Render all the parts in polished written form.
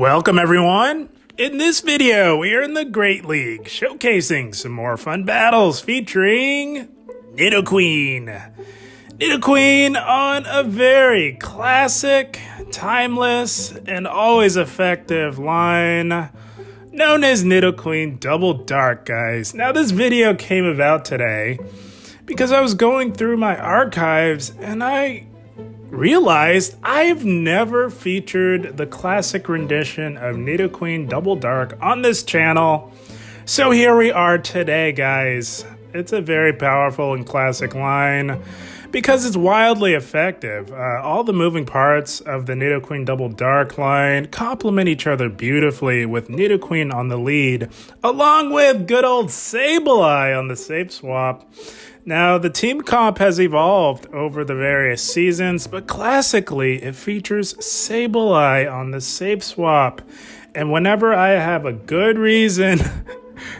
Welcome everyone! In this video, we are in the Great League, showcasing some more fun battles featuring Nidoqueen. Nidoqueen on a very classic, timeless, and always effective line known as Nidoqueen Double Dark, guys. Now this video came about today because I was going through my archives and I realized I've never featured the classic rendition of Nidoqueen Double Dark on this channel. So here we are today, guys. It's a very powerful and classic line because it's wildly effective. All the moving parts of the Nidoqueen Double Dark line complement each other beautifully, with Nidoqueen on the lead, along with good old Sableye on the safe swap. Now, the team comp has evolved over the various seasons, but classically, it features Sableye on the safe swap. And whenever I have a good reason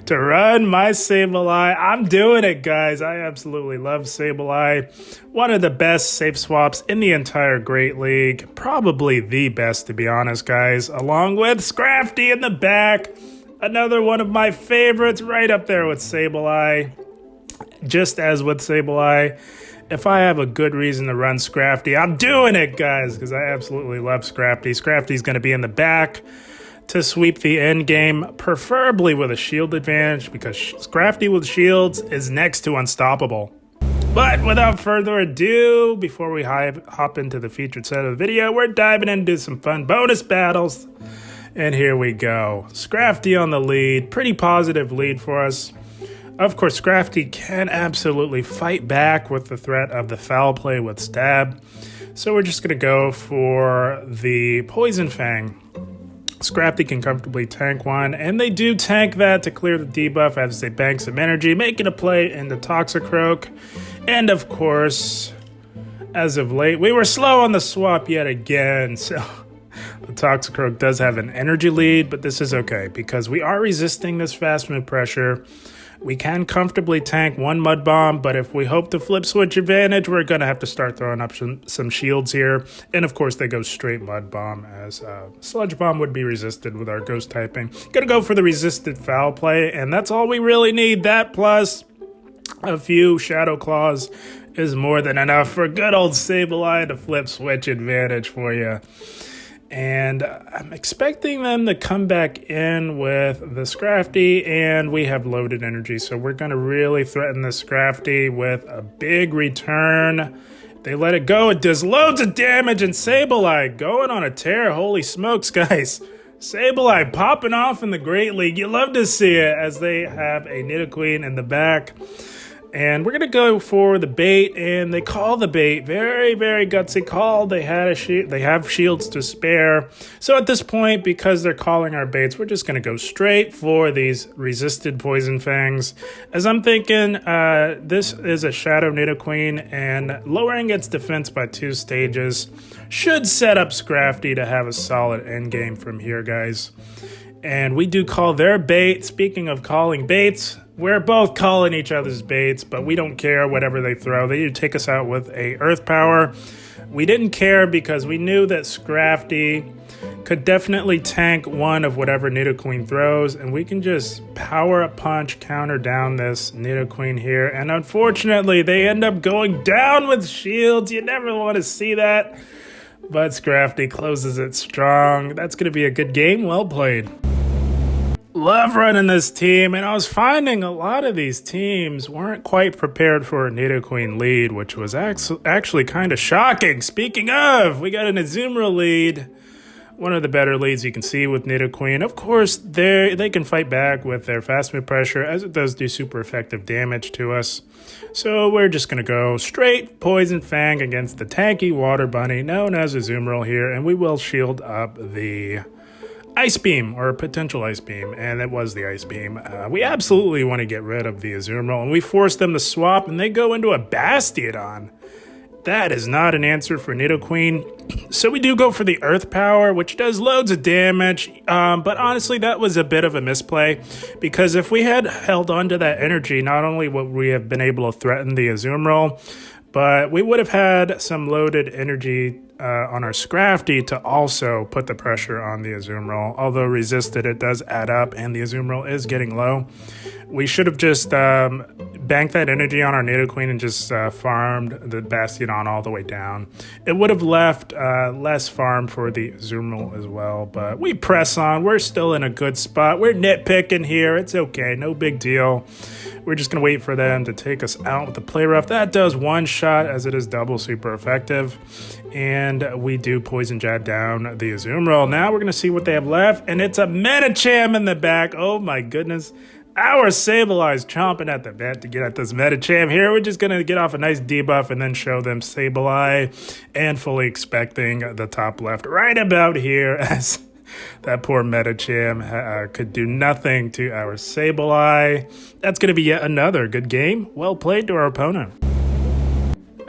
to run my Sableye, I'm doing it, guys. I absolutely love Sableye. One of the best safe swaps in the entire Great League. Probably the best, to be honest, guys. Along with Scrafty in the back. Another one of my favorites, right up there with Sableye. Just as with Sableye, if I have a good reason to run Scrafty, I'm doing it, guys, because I absolutely love Scrafty. Scrafty's going to be in the back to sweep the end game, preferably with a shield advantage, because Scrafty with shields is next to unstoppable. But without further ado, before we hop into the featured set of the video, we're diving into some fun bonus battles. And here we go. Scrafty on the lead. Pretty positive lead for us. Of course, Scrafty can absolutely fight back with the threat of the foul play with Stab. So we're just going to go for the Poison Fang. Scrafty can comfortably tank one, and they do tank that to clear the debuff as they bank some energy, making a play in the Toxicroak. And of course, as of late, we were slow on the swap yet again, so the Toxicroak does have an energy lead, but this is okay because we are resisting this fast move pressure. We can comfortably tank one Mud Bomb, but if we hope to flip switch advantage, we're going to have to start throwing up some shields here. And of course, they go straight Mud Bomb, as Sludge Bomb would be resisted with our Ghost typing. Going to go for the resisted foul play, and that's all we really need. That plus a few Shadow Claws is more than enough for good old Sableye to flip switch advantage for you. And I'm expecting them to come back in with the Scrafty, and we have loaded energy, so we're going to really threaten the Scrafty with a big return. They let it go, it does loads of damage, and Sableye going on a tear. Holy smokes, guys. Sableye popping off in the Great League. You love to see it as they have a Nidoqueen in the back. And we're going to go for the bait, and they call the bait. Very, very gutsy call. They have shields to spare. So at this point, because they're calling our baits, we're just going to go straight for these resisted Poison Fangs. As I'm thinking, this is a Shadow Nidoqueen, and lowering its defense by 2 stages should set up Scrafty to have a solid endgame from here, guys. And we do call their bait. Speaking of calling baits, we're both calling each other's baits, but we don't care whatever they throw. They do take us out with a Earth Power. We didn't care because we knew that Scrafty could definitely tank one of whatever Nidoqueen throws, and we can just power up punch, counter down this Nidoqueen here. And unfortunately, they end up going down with shields. You never want to see that. But Scrafty closes it strong. That's going to be a good game. Well played. Love running this team, and I was finding a lot of these teams weren't quite prepared for a Nidoqueen lead, which was actually kind of shocking. Speaking of, we got an Azumarill lead, one of the better leads you can see with Nidoqueen. Of course, they can fight back with their fast move pressure, as it does do super effective damage to us. So we're just going to go straight Poison Fang against the tanky Water Bunny, known as Azumarill here, and we will shield up the Ice Beam, or potential Ice Beam, and it was the Ice Beam. We absolutely want to get rid of the Azumarill, and we force them to swap, and they go into a Bastiodon. That is not an answer for Nidoqueen. So we do go for the Earth Power, which does loads of damage, but honestly, that was a bit of a misplay, because if we had held on to that energy, not only would we have been able to threaten the Azumarill, but we would have had some loaded energy on our Scrafty to also put the pressure on the Azumarill. Although resisted, it does add up, and the Azumarill is getting low. We should have just banked that energy on our Nidoqueen and just farmed the Bastiodon all the way down. It would have left less farm for the Azumarill as well, but we press on. We're still in a good spot. We're nitpicking here. It's okay. No big deal. We're just going to wait for them to take us out with the Play Rough. That does one shot, as it is double super effective. And we do Poison Jab down the Azumarill. Now we're going to see what they have left. And it's a Medicham in the back. Oh my goodness. Our Sableye is chomping at the bit to get at this Medicham here. We're just going to get off a nice debuff and then show them Sableye. And fully expecting the top left right about here, as that poor Medicham could do nothing to our Sableye. That's going to be yet another good game. Well played to our opponent.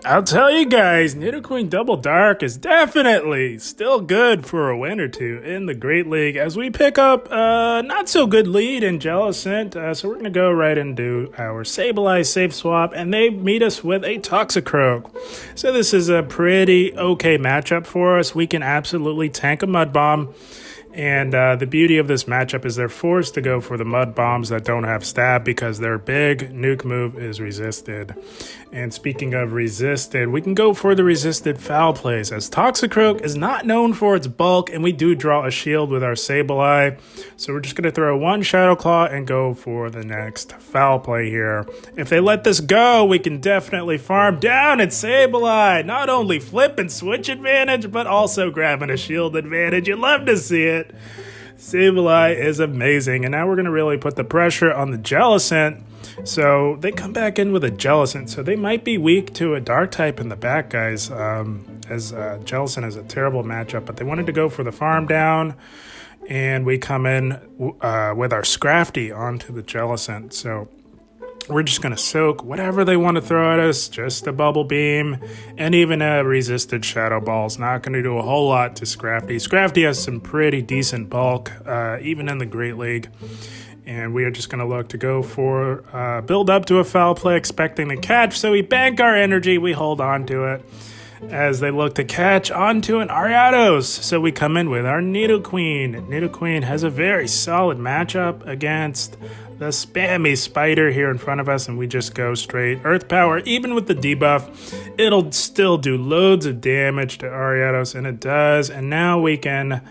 I'll tell you guys, Nidoqueen Double Dark is definitely still good for a win or two in the Great League as we pick up a not so good lead in Jellicent. So we're going to go right into our Sableye safe swap, and they meet us with a Toxicroak. So this is a pretty okay matchup for us. We can absolutely tank a Mud Bomb. And the beauty of this matchup is they're forced to go for the Mud Bombs that don't have stab because their big nuke move is resisted. And speaking of resisted, we can go for the resisted foul plays, as Toxicroak is not known for its bulk, and we do draw a shield with our Sableye. So we're just going to throw one Shadow Claw and go for the next foul play here. If they let this go, we can definitely farm down at Sableye. Not only flip and switch advantage, but also grabbing a shield advantage. You love to see it. Sableye is amazing, and now we're going to really put the pressure on the Jellicent. So they come back in with a Jellicent, so they might be weak to a Dark type in the back, guys, as Jellicent is a terrible matchup, but they wanted to go for the farm down, and we come in with our Scrafty onto the Jellicent. So we're just going to soak whatever they want to throw at us, just a Bubble Beam, and even a resisted Shadow Ball is not going to do a whole lot to Scrafty. Scrafty has some pretty decent bulk, even in the Great League. And we are just going to look to go for build up to a foul play, expecting to catch. So we bank our energy, we hold on to it as they look to catch onto an Ariados. So we come in with our Nidoqueen. Nidoqueen has a very solid matchup against the spammy spider here in front of us, and we just go straight Earth Power. Even with the debuff, it'll still do loads of damage to Ariados, and it does. And now we can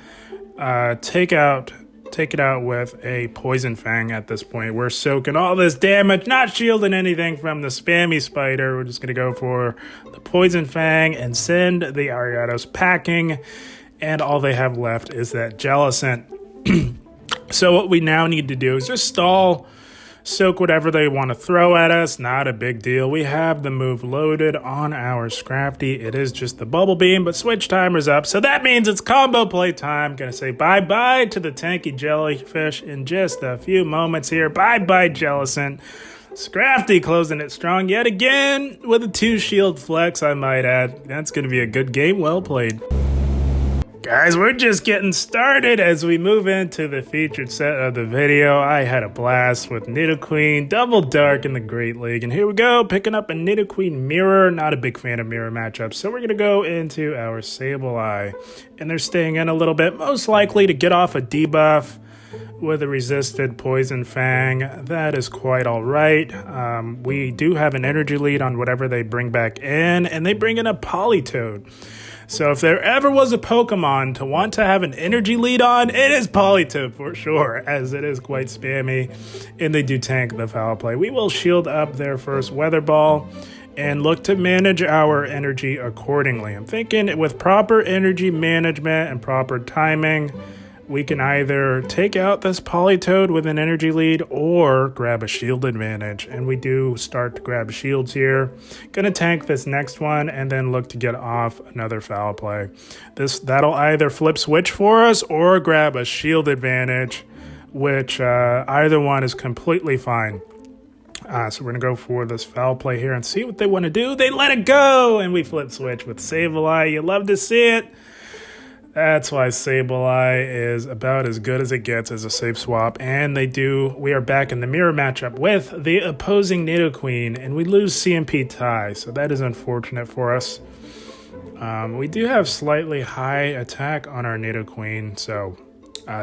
take it out with a Poison Fang at this point. We're soaking all this damage, not shielding anything from the spammy spider. We're just going to go for the Poison Fang and send the Ariados packing. And all they have left is that Jellicent. So what we now need to do is just stall, soak whatever they want to throw at us. Not a big deal. We have the move loaded on our Scrafty. It is just the Bubble Beam, but switch timer's up. So that means it's combo play time. Gonna say bye-bye to the tanky jellyfish in just a few moments here. Bye-bye, Jellicent. Scrafty closing it strong yet again with a 2-shield flex, I might add. That's gonna be a good game. Well played. Guys, we're just getting started as we move into the featured set of the video. I had a blast with Nidoqueen Double Dark in the Great League. And here we go, picking up a Nidoqueen Mirror. Not a big fan of mirror matchups. So we're going to go into our Sableye. And they're staying in a little bit, most likely to get off a debuff with a resisted Poison Fang. That is quite all right. We do have an energy lead on whatever they bring back in. And they bring in a Politoed. So if there ever was a Pokemon to want to have an energy lead on, it is Politoed for sure, as it is quite spammy, and they do tank the foul play. We will shield up their first Weather Ball and look to manage our energy accordingly. I'm thinking with proper energy management and proper timing, we can either take out this Politoed with an energy lead or grab a shield advantage. And we do start to grab shields here. Gonna tank this next one and then look to get off another foul play. That'll either flip switch for us or grab a shield advantage, which either one is completely fine. So we're going to go for this foul play here and see what they want to do. They let it go, and we flip switch with Sableye. You love to see it. That's why Sableye is about as good as it gets as a safe swap. And we are back in the mirror matchup with the opposing Nidoqueen, and we lose CMP tie. So that is unfortunate for us. We do have slightly high attack on our Nidoqueen, so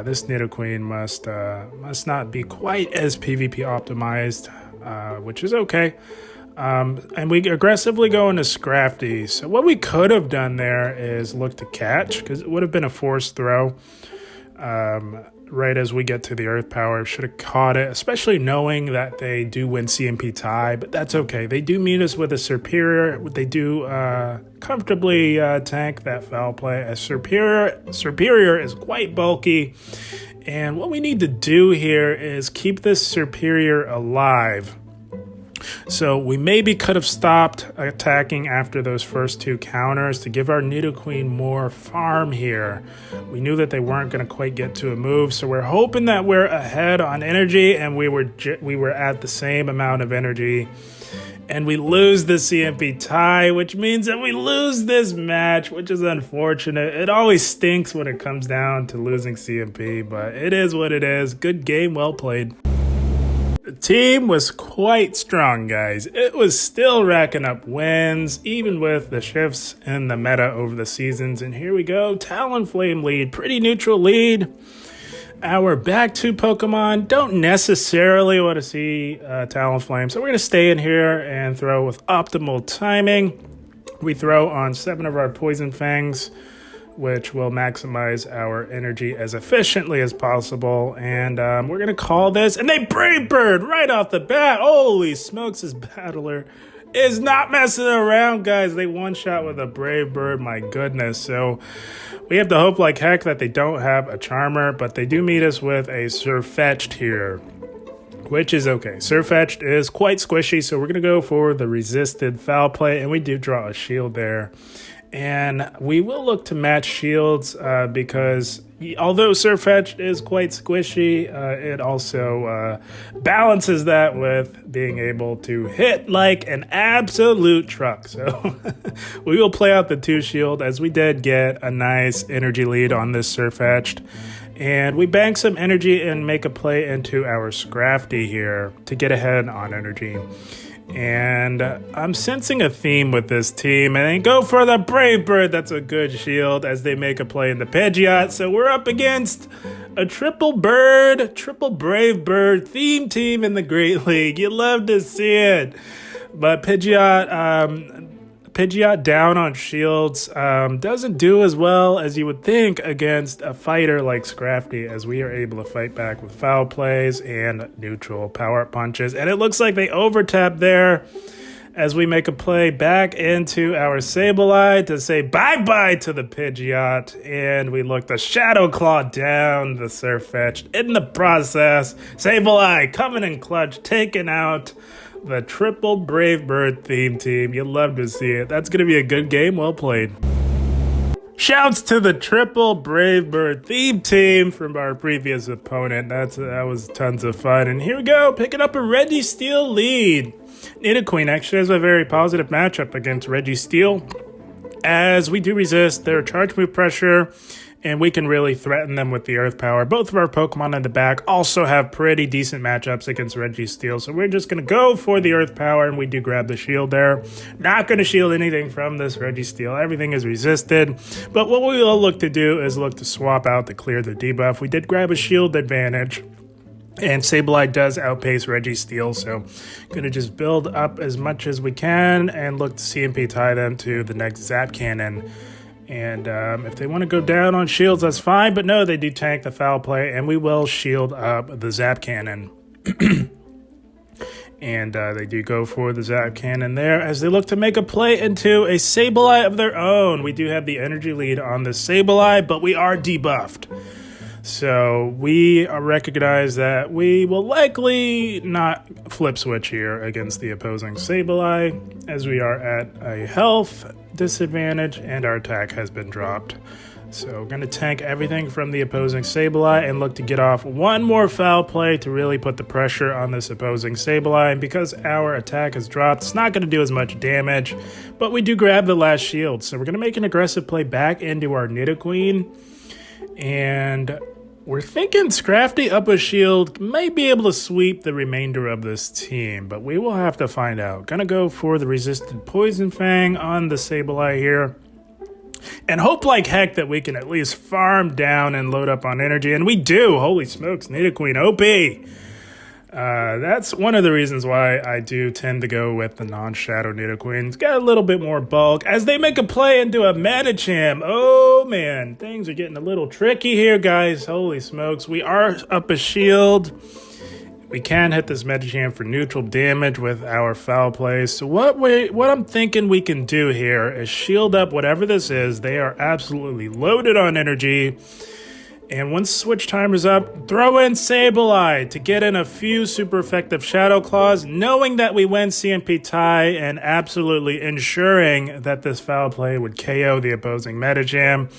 this Nidoqueen must not be quite as PvP optimized, which is okay. And we aggressively go into Scrafty. So what we could have done there is look to catch, because it would have been a forced throw. Right as we get to the Earth Power, should have caught it, especially knowing that they do win CMP tie, but that's okay. They do meet us with a Superior. They do comfortably tank that foul play. A Superior is quite bulky, and what we need to do here is keep this Superior alive. So we maybe could have stopped attacking after those first two counters to give our Nidoqueen more farm here. We knew that they weren't going to quite get to a move, so we're hoping that we're ahead on energy, and we were at the same amount of energy. And we lose the CMP tie, which means that we lose this match, which is unfortunate. It always stinks when it comes down to losing CMP, but it is what it is. Good game, well played. The team was quite strong, guys. It was still racking up wins, even with the shifts in the meta over the seasons. And here we go, Talonflame lead, pretty neutral lead. Our back two Pokemon don't necessarily want to see Talonflame, so we're going to stay in here and throw with optimal timing. We throw on 7 of our Poison Fangs, which will maximize our energy as efficiently as possible. And we're going to call this, and they Brave Bird right off the bat. Holy smokes, this battler is not messing around, guys. They one-shot with a Brave Bird, my goodness. So we have to hope like heck that they don't have a Charmer, but they do meet us with a Surfetched here, which is okay. Surfetched is quite squishy, so we're going to go for the resisted foul play, and we do draw a shield there. And we will look to match shields because although Surfetched is quite squishy, it also balances that with being able to hit like an absolute truck. So we will play out the 2 shield, as we did get a nice energy lead on this Surfetched. And we bank some energy and make a play into our Scrafty here to get ahead on energy. And I'm sensing a theme with this team, and they go for the Brave Bird. That's a good shield as they make a play in the Pidgeot. So we're up against a triple Brave Bird theme team in the Great League. You love to see it. But Pidgeot down on shields doesn't do as well as you would think against a fighter like Scrafty, as we are able to fight back with foul plays and neutral power punches. And it looks like they overtap there as we make a play back into our Sableye to say bye-bye to the Pidgeot. And we look to Shadow Claw down the Surfetched in the process. Sableye coming in clutch, taking out the triple Brave Bird theme team. You love to see it. That's going to be a good game. Well played. Shouts to the triple Brave Bird theme team from our previous opponent. That was tons of fun. And here we go, picking up a Registeel lead. Nidoqueen actually has a very positive matchup against Registeel, as we do resist their charge move pressure, and we can really threaten them with the Earth Power. Both of our Pokemon in the back also have pretty decent matchups against Registeel, so we're just going to go for the Earth Power, and we do grab the shield there. Not going to shield anything from this Registeel. Everything is resisted, but what we will look to do is look to swap out to clear the debuff. We did grab a shield advantage, and Sableye does outpace Registeel, so going to just build up as much as we can and look to CMP tie them to the next Zap Cannon. And if they want to go down on shields, that's fine. But no, they do tank the foul play, and we will shield up the Zap Cannon. And they do go for the Zap Cannon there as they look to make a play into a Sableye of their own. We do have the energy lead on the Sableye, but we are debuffed. So we recognize that we will likely not flip switch here against the opposing Sableye, as we are at a health disadvantage and our attack has been dropped. So we're going to tank everything from the opposing Sableye and look to get off one more foul play to really put the pressure on this opposing Sableye. And because our attack has dropped, it's not going to do as much damage, but we do grab the last shield. So we're going to make an aggressive play back into our Nidoqueen, and we're thinking Scrafty up a shield may be able to sweep the remainder of this team, but we will have to find out. Gonna go for the resisted Poison Fang on the Sableye here. and hope like heck that we can at least farm down and load up on energy. And we do. Holy smokes, Nidoqueen OP. That's one of the reasons why I do tend to go with the non-shadow Nidoqueen. It's got a little bit more bulk. As they make a play into a Medicham, oh man, things are getting a little tricky here, guys. Holy smokes, we are up a shield. We can hit this Medicham for neutral damage with our foul play. So what I'm thinking we can do here is shield up whatever this is. They are absolutely loaded on energy. And once switch timer's up, throw in Sableye to get in a few super effective Shadow Claws, knowing that we win CMP tie and absolutely ensuring that this foul play would KO the opposing Medicham.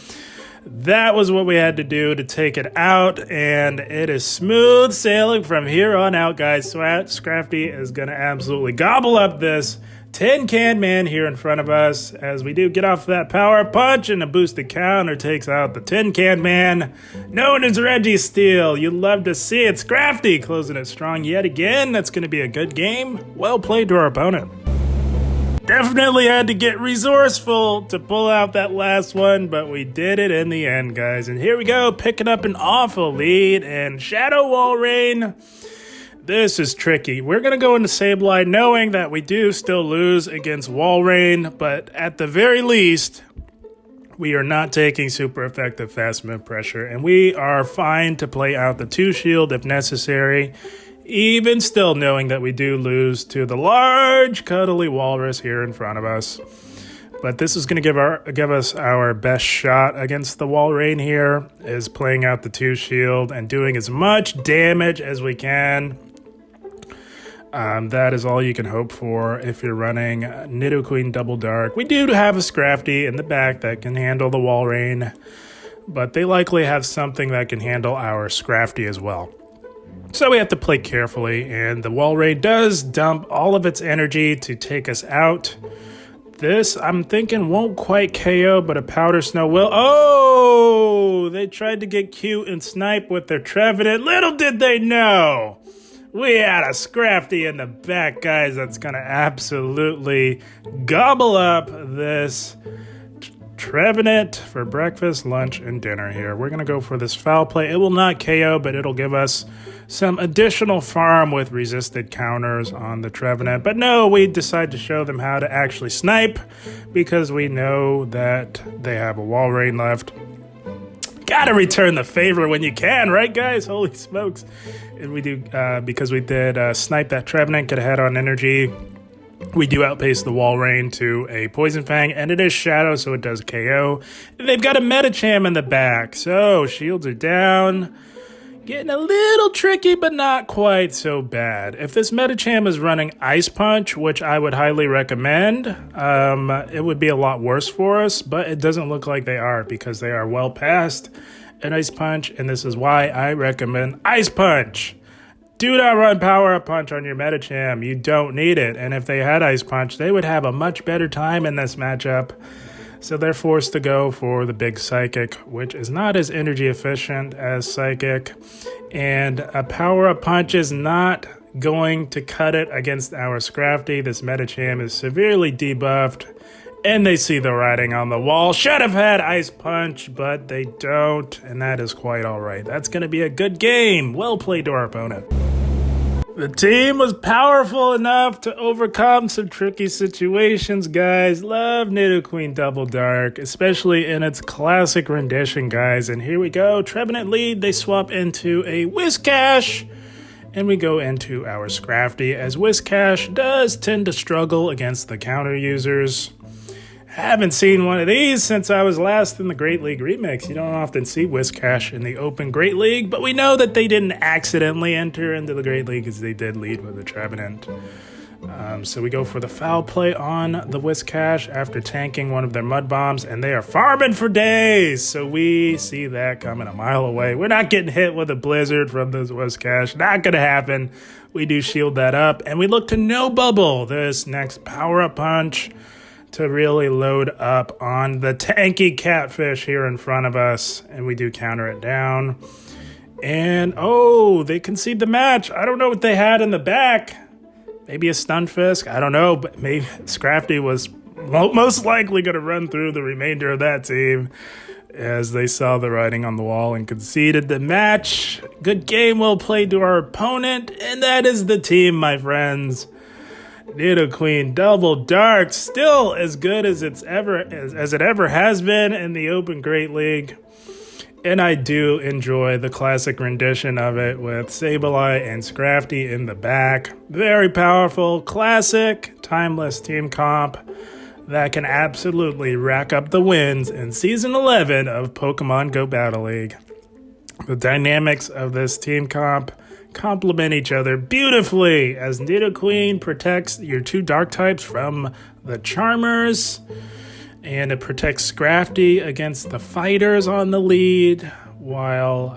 That was what we had to do to take it out, and it is smooth sailing from here on out, guys. Scrafty is going to absolutely gobble up this Tin Can Man here in front of us as we do get off that power punch, and a boosted counter takes out the Tin Can Man, known as Registeel. You love to see it. Scrafty closing it strong yet again. That's going to be a good game. Well played to our opponent. Definitely had to get resourceful to pull out that last one, but we did it in the end, guys. And here we go, picking up an awful lead, and Shadow Walrein. This is tricky. We're going to go into Sableye knowing that we do still lose against Walrein, but at the very least, we are not taking super effective fast move pressure, and we are fine to play out the 2-shield if necessary, even still knowing that we do lose to the large, cuddly walrus here in front of us. But this is going to give us our best shot against the Walrein here, is playing out the 2-shield and doing as much damage as we can. That is all you can hope for if you're running Nidoqueen Double Dark. We do have a Scrafty in the back that can handle the Walrein, but they likely have something that can handle our Scrafty as well. So we have to play carefully, and the Walrein does dump all of its energy to take us out. This, I'm thinking, won't quite KO, but a Powder Snow will. Oh! They tried to get cute and snipe with their Trevenant. Little did they know! We had a Scrafty in the back, guys, that's going to absolutely gobble up this Trevenant for breakfast, lunch, and dinner here. We're going to go for this foul play. It will not KO, but it'll give us some additional farm with resisted counters on the Trevenant. But no, we decide to show them how to actually snipe because we know that they have a Walrein left. Gotta return the favor when you can, right, guys? Holy smokes. And we do, because we did snipe that Trevenant, get ahead on energy. We do outpace the Walrein to a Poison Fang, and it is Shadow, so it does KO. And they've got a Medicham in the back, so shields are down. Getting a little tricky, but not quite so bad. If this Medicham is running Ice Punch, which I would highly recommend, it would be a lot worse for us, but it doesn't look like they are because they are well past an Ice Punch, and this is why I recommend Ice Punch. Do not run Power Up Punch on your Medicham. You don't need it. And if they had Ice Punch, they would have a much better time in this matchup. So they're forced to go for the big Psychic, which is not as energy efficient as Psychic. And a Power Up Punch is not going to cut it against our Scrafty. This Medicham is severely debuffed. And they see the writing on the wall. Should have had Ice Punch, but they don't. And that is quite all right. That's going to be a good game. Well played to our opponent. The team was powerful enough to overcome some tricky situations, guys. Love Nidoqueen Double Dark, especially in its classic rendition, guys. And here we go. Trevenant lead. They swap into a Whiscash. And we go into our Scrafty, as Whiscash does tend to struggle against the counter users. Haven't seen one of these since I was last in the Great League Remix. You don't often see Whiscash in the open Great League, but we know that they didn't accidentally enter into the Great League as they did lead with the Trevenant. So we go for the foul play on the Whiscash after tanking one of their Mud Bombs, and they are farming for days. So we see that coming a mile away. We're not getting hit with a Blizzard from this Whiscash. Not going to happen. We do shield that up, and we look to no bubble this next Power-Up Punch to really load up on the tanky Catfish here in front of us, and we do counter it down. And, oh, they concede the match. I don't know what they had in the back. Maybe a Stunfisk. I don't know, but maybe Scrafty was most likely going to run through the remainder of that team as they saw the writing on the wall and conceded the match. Good game well played to our opponent, and that is the team, my friends. Nidoqueen Double Dark, still as good as it ever has been in the Open Great League. And I do enjoy the classic rendition of it with Sableye and Scrafty in the back. Very powerful, classic, timeless team comp that can absolutely rack up the wins in Season 11 of Pokemon Go Battle League. The dynamics of this team comp complement each other beautifully as Nidoqueen protects your 2 dark types from the Charmers, and it protects Scrafty against the fighters on the lead, while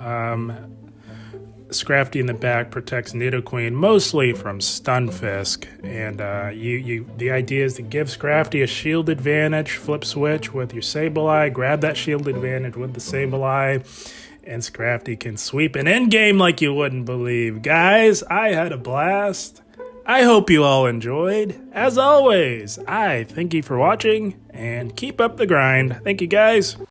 Scrafty in the back protects Nidoqueen mostly from Stunfisk. And the idea is to give Scrafty a shield advantage, flip switch with your Sableye, grab that shield advantage with the Sableye, and Scrafty can sweep an endgame like you wouldn't believe. Guys, I had a blast. I hope you all enjoyed. As always, I thank you for watching, and keep up the grind. Thank you, guys.